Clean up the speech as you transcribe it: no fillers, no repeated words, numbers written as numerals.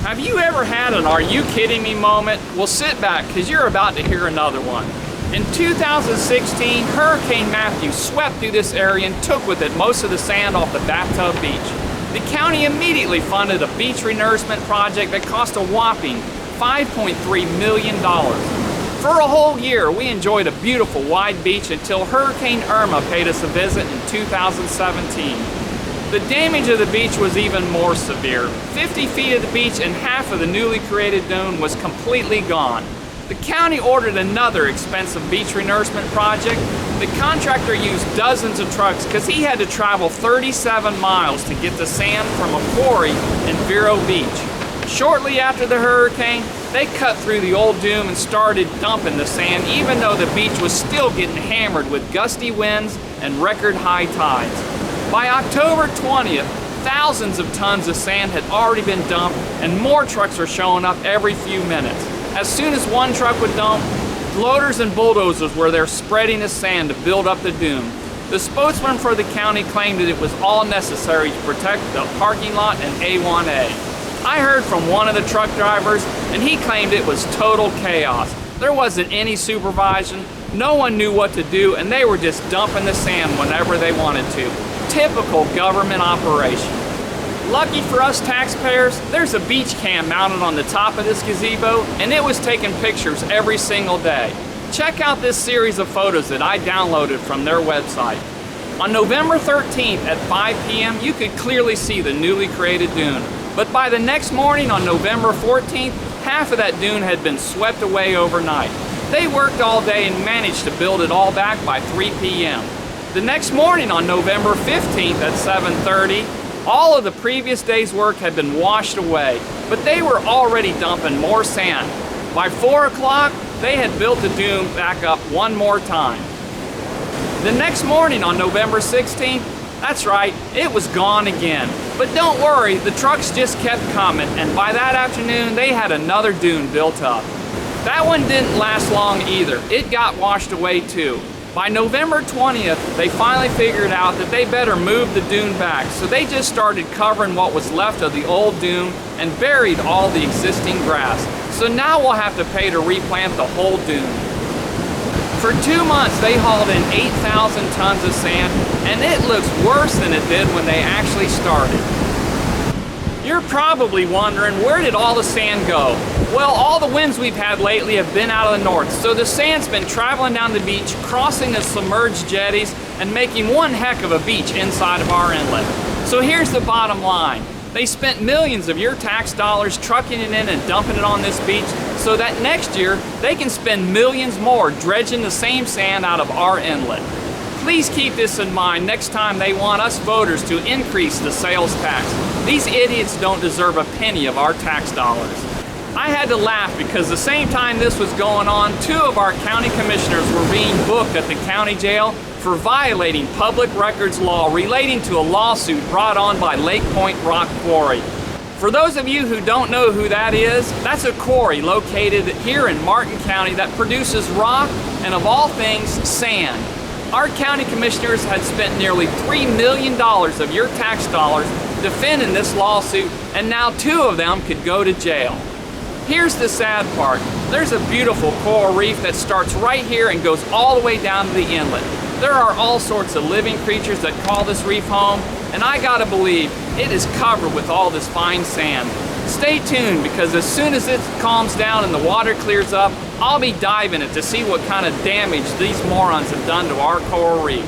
Have you ever had an "are you kidding me" moment? Well, sit back, because you're about to hear another one. In 2016, Hurricane Matthew swept through this area and took with it most of the sand off the Bathtub Beach. The county immediately funded a beach re-nourishment project that cost a whopping $5.3 million. For a whole year, we enjoyed a beautiful wide beach until Hurricane Irma paid us a visit in 2017. The damage of the beach was even more severe. 50 feet of the beach and half of the newly created dune was completely gone. The county ordered another expensive beach renourishment project. The contractor used dozens of trucks because he had to travel 37 miles to get the sand from a quarry in Vero Beach. Shortly after the hurricane, they cut through the old dune and started dumping the sand, even though the beach was still getting hammered with gusty winds and record high tides. By October 20th, thousands of tons of sand had already been dumped, and more trucks were showing up every few minutes. As soon as one truck would dump, loaders and bulldozers were there spreading the sand to build up the dune. The spokesman for the county claimed that it was all necessary to protect the parking lot and A1A. I heard from one of the truck drivers, and he claimed it was total chaos. There wasn't any supervision, no one knew what to do, and they were just dumping the sand whenever they wanted to. Typical government operation. Lucky for us taxpayers, there's a beach cam mounted on the top of this gazebo, and it was taking pictures every single day. Check out this series of photos that I downloaded from their website. On November 13th at 5 p.m., you could clearly see the newly created dune. But by the next morning on November 14th, half of that dune had been swept away overnight. They worked all day and managed to build it all back by 3 p.m. The next morning on November 15th at 7:30, all of the previous day's work had been washed away, but they were already dumping more sand. By 4 o'clock, they had built the dune back up one more time. The next morning on November 16th, that's right, it was gone again. But don't worry, the trucks just kept coming, and by that afternoon, they had another dune built up. That one didn't last long either. It got washed away too. By November 20th, they finally figured out that they better move the dune back, so they just started covering what was left of the old dune and buried all the existing grass. So now we'll have to pay to replant the whole dune. For 2 months, they hauled in 8,000 tons of sand, and it looks worse than it did when they actually started. You're probably wondering, where did all the sand go? Well, all the winds we've had lately have been out of the north, so the sand's been traveling down the beach, crossing the submerged jetties, and making one heck of a beach inside of our inlet. So here's the bottom line. They spent millions of your tax dollars trucking it in and dumping it on this beach, so that next year, they can spend millions more dredging the same sand out of our inlet. Please keep this in mind next time they want us voters to increase the sales tax. These idiots don't deserve a penny of our tax dollars. I had to laugh because the same time this was going on, 2 of our county commissioners were being booked at the county jail for violating public records law relating to a lawsuit brought on by Lake Point Rock Quarry. For those of you who don't know who that is, that's a quarry located here in Martin County that produces rock and, of all things, sand. Our county commissioners had spent nearly $3 million of your tax dollars defending this lawsuit, and now 2 of them could go to jail. Here's the sad part. There's a beautiful coral reef that starts right here and goes all the way down to the inlet. There are all sorts of living creatures that call this reef home, and I gotta believe it is covered with all this fine sand. Stay tuned, because as soon as it calms down and the water clears up, I'll be diving it to see what kind of damage these morons have done to our coral reef.